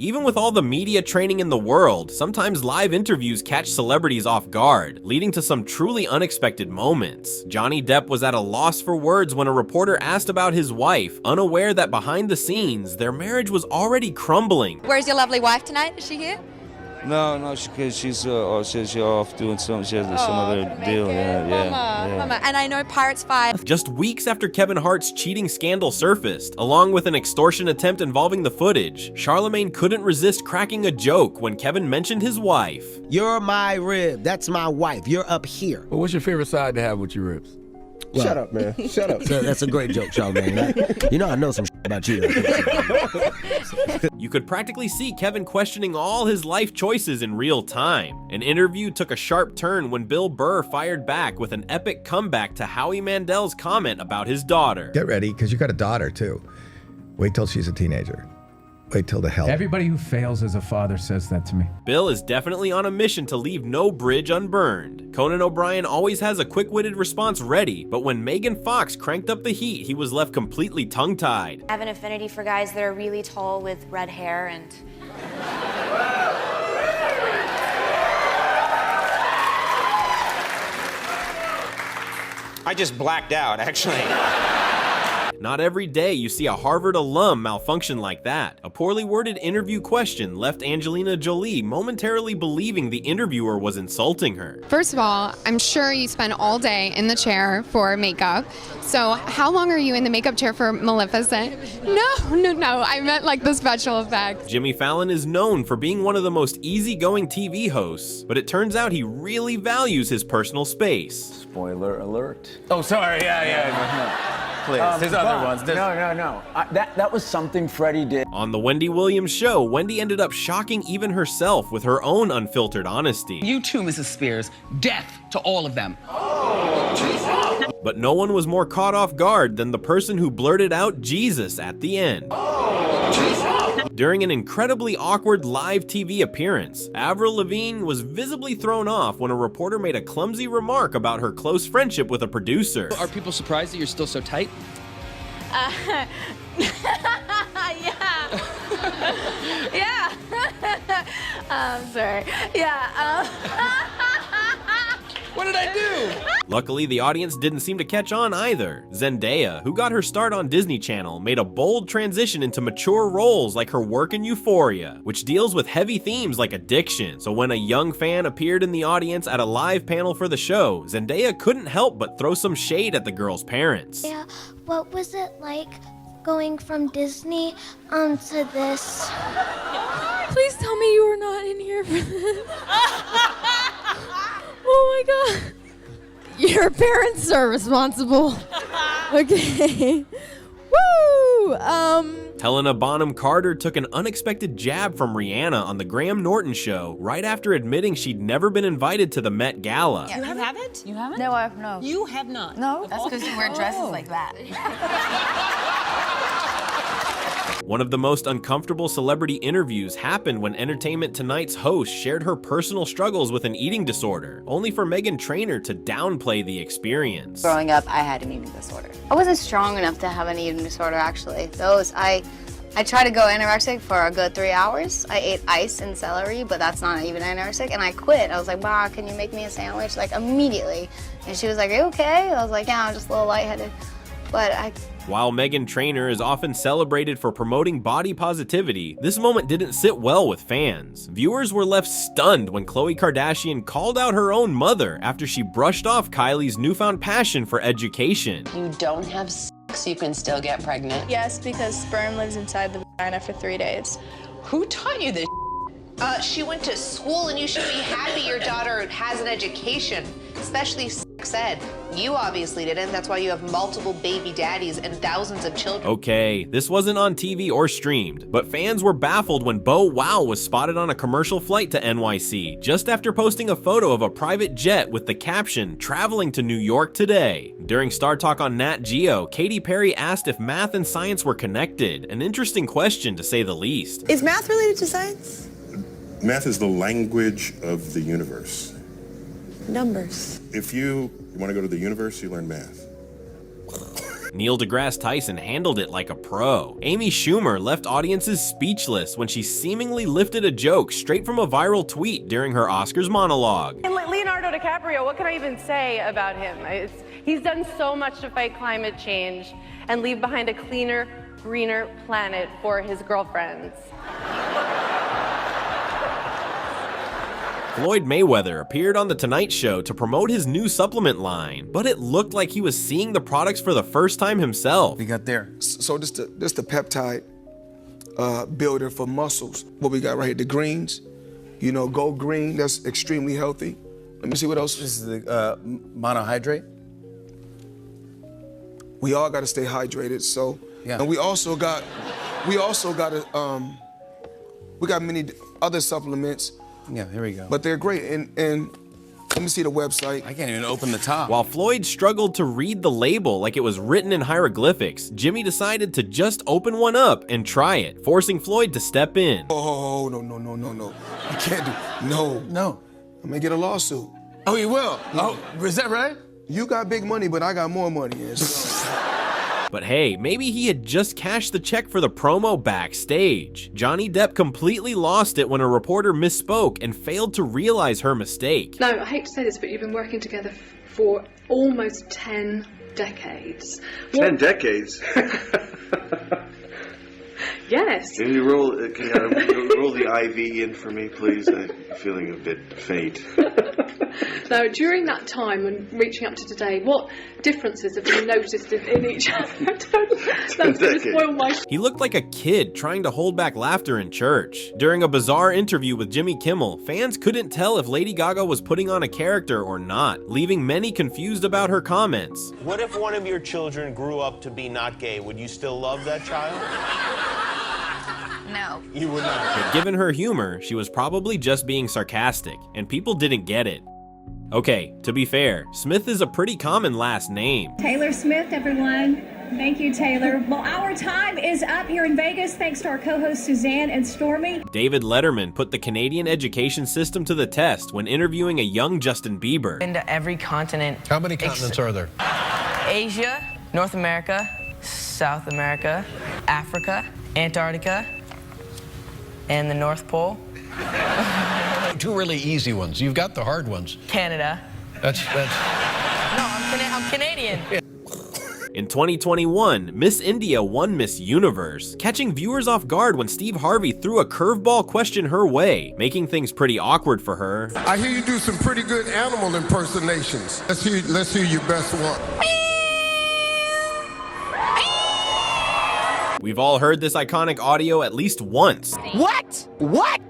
Even with all the media training in the world, sometimes live interviews catch celebrities off guard, leading to some truly unexpected moments. Johnny Depp was at a loss for words when a reporter asked about his wife, unaware that behind the scenes, their marriage was already crumbling. Where's your lovely wife tonight? Is she here? No, because she's off doing something. She has some other deal. Mama. And I know Pirates 5. Just weeks after Kevin Hart's cheating scandal surfaced, along with an extortion attempt involving the footage, Charlemagne couldn't resist cracking a joke when Kevin mentioned his wife. You're my rib. That's my wife. You're up here. Well, what's your favorite side to have with your ribs? Well, shut up, man. Shut up. That's a great joke, Charlemagne. You know I know some about you. You could practically see Kevin questioning all his life choices in real time. An interview took a sharp turn when Bill Burr fired back with an epic comeback to Howie Mandel's comment about his daughter. Get ready, because you got a daughter too. Wait till she's a teenager. Wait till the hell. Everybody who fails as a father says that to me. Bill is definitely on a mission to leave no bridge unburned. Conan O'Brien always has a quick-witted response ready, but when Megan Fox cranked up the heat, he was left completely tongue-tied. I have an affinity for guys that are really tall with red hair and... I just blacked out, actually. Not every day you see a Harvard alum malfunction like that. A poorly worded interview question left Angelina Jolie momentarily believing the interviewer was insulting her. First of all, I'm sure you spend all day in the chair for makeup. So how long are you in the makeup chair for Maleficent? No, I meant like the special effects. Jimmy Fallon is known for being one of the most easygoing TV hosts, but it turns out he really values his personal space. Spoiler alert. Oh, sorry, yeah. Please, there's other ones. No. That was something Freddie did. On the Wendy Williams show, Wendy ended up shocking even herself with her own unfiltered honesty. You too, Mrs. Spears. Death to all of them. But no one was more caught off guard than the person who blurted out Jesus at the end. During an incredibly awkward live TV appearance, Avril Lavigne was visibly thrown off when a reporter made a clumsy remark about her close friendship with a producer. Are people surprised that you're still so tight? Yeah. I'm sorry. What did I do? Luckily, the audience didn't seem to catch on either. Zendaya, who got her start on Disney Channel, made a bold transition into mature roles like her work in Euphoria, which deals with heavy themes like addiction. So when a young fan appeared in the audience at a live panel for the show, Zendaya couldn't help but throw some shade at the girl's parents. Yeah, what was it like going from Disney onto this? Please tell me you were not in here for this. Oh my God. Your parents are responsible. Okay. Woo! Helena Bonham Carter took an unexpected jab from Rihanna on the Graham Norton show right after admitting she'd never been invited to the Met Gala. You haven't? You haven't? No, I have no. You have not? No? That's because you wear dresses like that. One of the most uncomfortable celebrity interviews happened when Entertainment Tonight's host shared her personal struggles with an eating disorder, only for Meghan Trainor to downplay the experience. Growing up, I had an eating disorder. I wasn't strong enough to have an eating disorder, actually. I tried to go anorexic for a good 3 hours. I ate ice and celery, but that's not even anorexic, and I quit. I was like, "Ma, can you make me a sandwich?" Like, immediately. And she was like, "Are you okay?" I was like, "Yeah, I'm just a little lightheaded." While Meghan Trainor is often celebrated for promoting body positivity, this moment didn't sit well with fans. Viewers were left stunned when Khloe Kardashian called out her own mother after she brushed off Kylie's newfound passion for education. You don't have sex, you can still get pregnant. Yes, because sperm lives inside the vagina for 3 days. Who taught you this? She went to school, and you should be happy your daughter has an education, especially sex ed. You obviously didn't. That's why you have multiple baby daddies and thousands of children. Okay, this wasn't on TV or streamed, but fans were baffled when Bo Wow was spotted on a commercial flight to NYC just after posting a photo of a private jet with the caption, "Traveling to New York today." During Star Talk on Nat Geo, Katy Perry asked if math and science were connected, an interesting question to say the least. Is math related to science? Math is the language of the universe. Numbers. If you want to go to the universe, you learn math. Neil deGrasse Tyson handled it like a pro. Amy Schumer left audiences speechless when she seemingly lifted a joke straight from a viral tweet during her Oscars monologue. And Leonardo DiCaprio, what can I even say about him? He's done so much to fight climate change and leave behind a cleaner, greener planet for his girlfriends. Floyd Mayweather appeared on The Tonight Show to promote his new supplement line, but it looked like he was seeing the products for the first time himself. We got there. So this the peptide builder for muscles. What we got right here, the greens. You know, go green, that's extremely healthy. Let me see what else. This is the monohydrate. We all got to stay hydrated, so. Yeah. And we got many other supplements. Yeah, here we go. But they're great, and let me see the website. I can't even open the top. While Floyd struggled to read the label like it was written in hieroglyphics, Jimmy decided to just open one up and try it, forcing Floyd to step in. Oh, no. You can't do, no. I'm gonna get a lawsuit. Oh, you will? Oh, is that right? You got big money, but I got more money. But hey, maybe he had just cashed the check for the promo backstage. Johnny Depp completely lost it when a reporter misspoke and failed to realize her mistake. No, I hate to say this, but you've been working together for almost 10 decades. 10 decades? Yes. Can you roll the IV in for me, please? I'm feeling a bit faint. Now, during that time and reaching up to today, what differences have you noticed in each other? That's going to spoil my... He looked like a kid trying to hold back laughter in church. During a bizarre interview with Jimmy Kimmel, fans couldn't tell if Lady Gaga was putting on a character or not, leaving many confused about her comments. What if one of your children grew up to be not gay? Would you still love that child? No. You would not. But given her humor, she was probably just being sarcastic, and people didn't get it. Okay, to be fair, Smith is a pretty common last name. Taylor Smith, everyone. Thank you, Taylor. Well, our time is up here in Vegas, thanks to our co-hosts Suzanne and Stormy. David Letterman put the Canadian education system to the test when interviewing a young Justin Bieber. Into every continent. How many continents are there? Asia, North America, South America, Africa, Antarctica, and the North Pole. Two really easy ones. You've got the hard ones. Canada. That's... No, I'm Canadian. In 2021, Miss India won Miss Universe, catching viewers off guard when Steve Harvey threw a curveball question her way, making things pretty awkward for her. I hear you do some pretty good animal impersonations. Let's hear your best one. We've all heard this iconic audio at least once. What?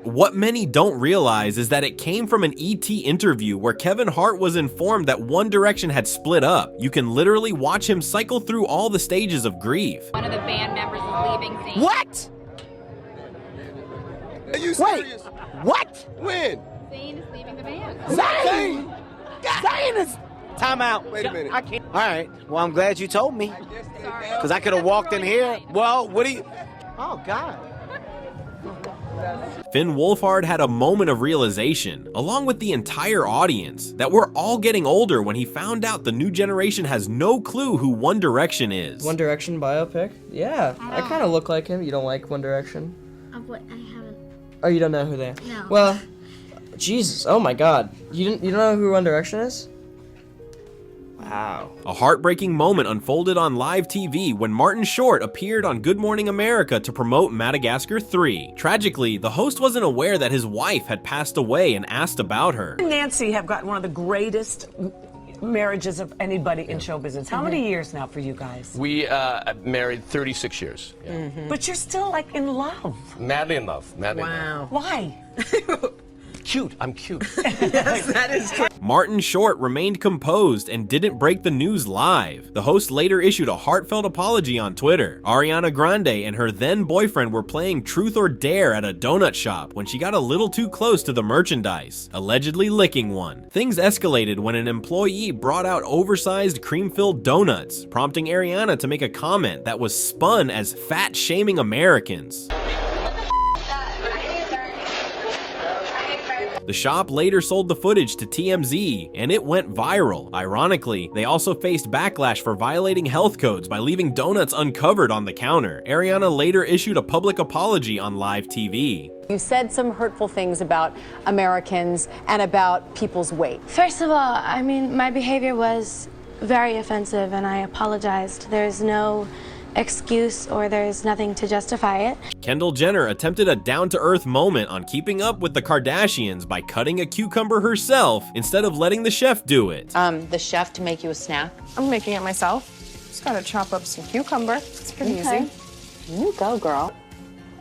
What many don't realize is that it came from an ET interview where Kevin Hart was informed that One Direction had split up. You can literally watch him cycle through all the stages of grief. One of the band members is leaving. Zayn. What? Are you serious? What? When? Zayn is leaving the band. Zayn! Zayn is... Time out. Wait a minute. I can't. All right. Well, I'm glad you told me. Because I could have walked in here. Well, what do you... Oh, God. Finn Wolfhard had a moment of realization, along with the entire audience, that we're all getting older when he found out the new generation has no clue who One Direction is. One Direction biopic? Yeah, I kind of look like him. You don't like One Direction? What? I haven't. Oh, you don't know who they are? No. Well, Jesus, oh my God. You don't know who One Direction is? Wow. A heartbreaking moment unfolded on live TV when Martin Short appeared on Good Morning America to promote Madagascar 3. Tragically, the host wasn't aware that his wife had passed away and asked about her. Nancy have got one of the greatest marriages of anybody in show business. How many years now for you guys? We married 36 years. Yeah. But you're still like in love. Madly in love. Madly in love. Why? Cute. I'm cute. Yes, that is true. Martin Short remained composed and didn't break the news live. The host later issued a heartfelt apology on Twitter. Ariana Grande and her then boyfriend were playing Truth or Dare at a donut shop when she got a little too close to the merchandise, allegedly licking one. Things escalated when an employee brought out oversized cream-filled donuts, prompting Ariana to make a comment that was spun as fat-shaming Americans. The shop later sold the footage to TMZ, and it went viral. Ironically, they also faced backlash for violating health codes by leaving donuts uncovered on the counter. Ariana later issued a public apology on live TV. You said some hurtful things about Americans and about people's weight. First of all, I mean, my behavior was very offensive and I apologized. There's no excuse or there's nothing to justify it. Kendall Jenner attempted a down-to-earth moment on Keeping Up with the Kardashians by cutting a cucumber herself instead of letting the chef do it. The chef to make you a snack? I'm making it myself. Just gotta chop up some cucumber. It's pretty easy. You go, girl.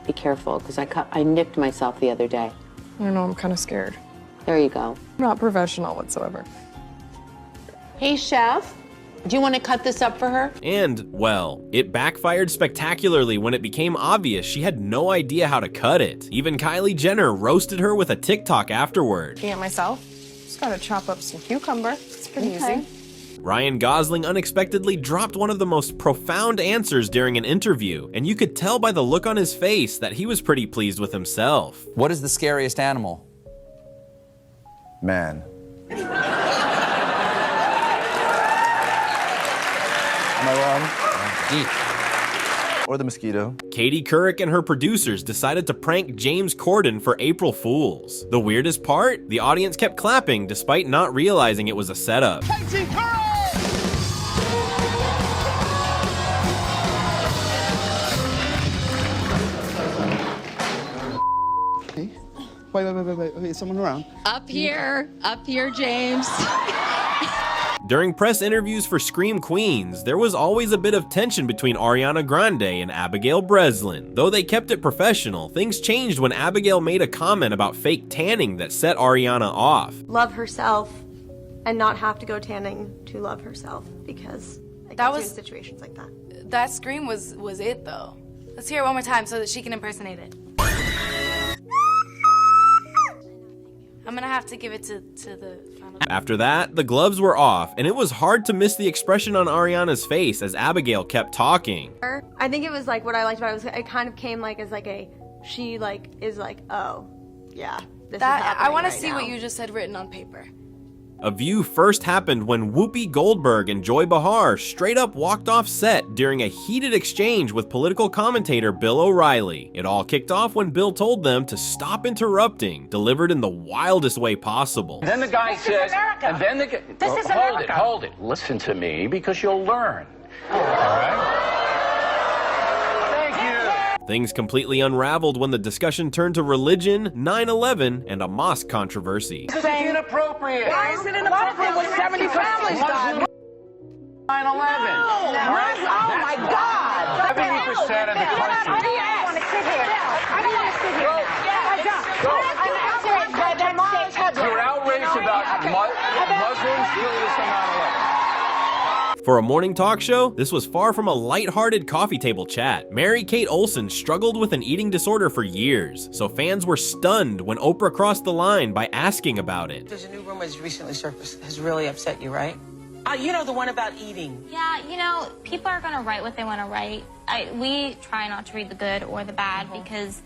Be careful, because I nicked myself the other day. I know, I'm kind of scared. There you go. Not professional whatsoever. Hey, chef. Do you want to cut this up for her? And, well, it backfired spectacularly when it became obvious she had no idea how to cut it. Even Kylie Jenner roasted her with a TikTok afterward. Making it myself. Just gotta chop up some cucumber. It's pretty easy. Ryan Gosling unexpectedly dropped one of the most profound answers during an interview, and you could tell by the look on his face that he was pretty pleased with himself. What is the scariest animal? Man. Am I wrong? Deep. Or the mosquito. Katie Couric and her producers decided to prank James Corden for April Fools. The weirdest part? The audience kept clapping despite not realizing it was a setup. Katie Couric! Wait, is someone around? Up here, James. During press interviews for Scream Queens, there was always a bit of tension between Ariana Grande and Abigail Breslin. Though they kept it professional, things changed when Abigail made a comment about fake tanning that set Ariana off. Love herself and not have to go tanning to love herself, because that was in situations like that. That scream was it though. Let's hear it one more time so that she can impersonate it. I'm gonna have to give it to the final. After that, the gloves were off, and it was hard to miss the expression on Ariana's face as Abigail kept talking. I think it was like what I liked about it was it kind of came like as like she like is like, oh yeah, this is happening I want to right see now. what you just said written on paper. A view first happened when Whoopi Goldberg and Joy Behar straight up walked off set during a heated exchange with political commentator Bill O'Reilly. It all kicked off when Bill told them to stop interrupting, delivered in the wildest way possible. Then the guy says, and then the guy, hold it, listen to me because you'll learn. All right? Things completely unraveled when the discussion turned to religion, 9/11, and a mosque controversy. This is inappropriate. Why is it inappropriate when 70 families died? 9/11. Oh my God! 70% of the country. I don't want to sit here. I don't want to sit here. You're outraged about Muslims doing this on 9/11. For a morning talk show, this was far from a lighthearted coffee table chat. Mary-Kate Olsen struggled with an eating disorder for years, so fans were stunned when Oprah crossed the line by asking about it. There's a new rumor that's recently surfaced. Has really upset you, right? You know, the one about eating. Yeah, you know, people are gonna write what they want to write. We try not to read the good or the bad because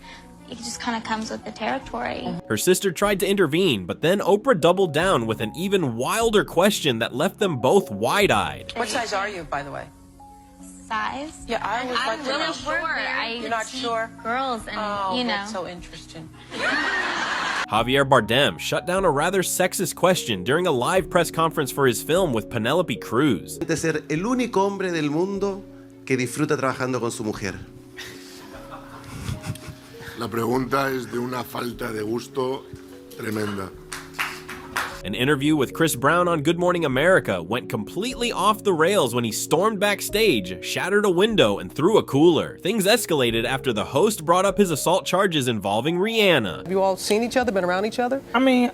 it just kind of comes with the territory. Her sister tried to intervene, but then Oprah doubled down with an even wilder question that left them both wide-eyed. What size are you, by the way? Size? Yeah, I was I'm really sure. You're not sure? Girls and, you know. That's so interesting. Javier Bardem shut down a rather sexist question during a live press conference for his film with Penelope Cruz. De ser el único hombre del mundo que disfruta trabajando con su mujer. La pregunta es de una falta de gusto tremenda. An interview with Chris Brown on Good Morning America went completely off the rails when he stormed backstage, shattered a window, and threw a cooler. Things escalated after the host brought up his assault charges involving Rihanna. Have you all seen each other, been around each other? I mean,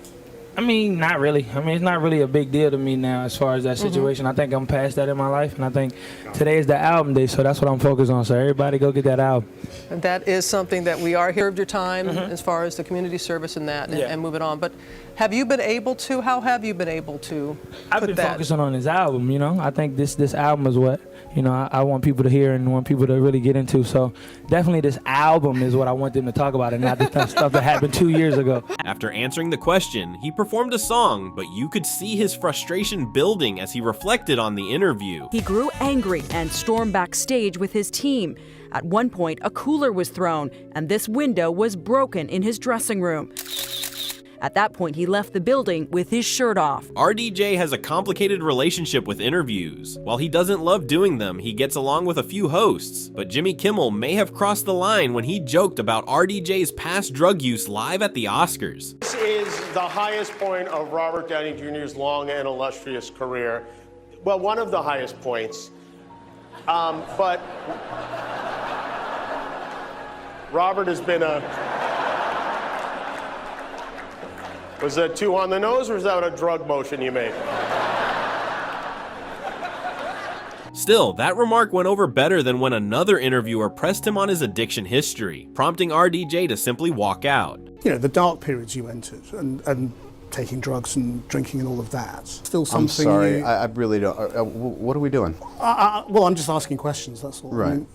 I mean, not really. I mean, it's not really a big deal to me now as far as that situation. I think I'm past that in my life, and I think today is the album day, so that's what I'm focused on. So everybody go get that album. And that is something that we are here of your time as far as the community service and that, and move it on. But have you been able to, how have you been able to I've been focusing on this album, you know. I think this album is what, you know, I want people to hear and want people to really get into. So definitely this album is what I want them to talk about and not the stuff that happened 2 years ago. After answering the question, he performed a song, but you could see his frustration building as he reflected on the interview. He grew angry and stormed backstage with his team. At one point, a cooler was thrown, and this window was broken in his dressing room. At that point, he left the building with his shirt off. RDJ has a complicated relationship with interviews. While he doesn't love doing them, he gets along with a few hosts. But Jimmy Kimmel may have crossed the line when he joked about RDJ's past drug use live at the Oscars. This is the highest point of Robert Downey Jr.'s long and illustrious career. Well, one of the highest points. But Robert has been Was that too on the nose, or was that a drug motion you made? Still, that remark went over better than when another interviewer pressed him on his addiction history, prompting RDJ to simply walk out. You know, the dark periods you entered, and taking drugs and drinking and all of that. Still something. I'm sorry, I really don't. What are we doing? Well, I'm just asking questions, that's all. Right.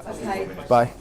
I mean, Bye.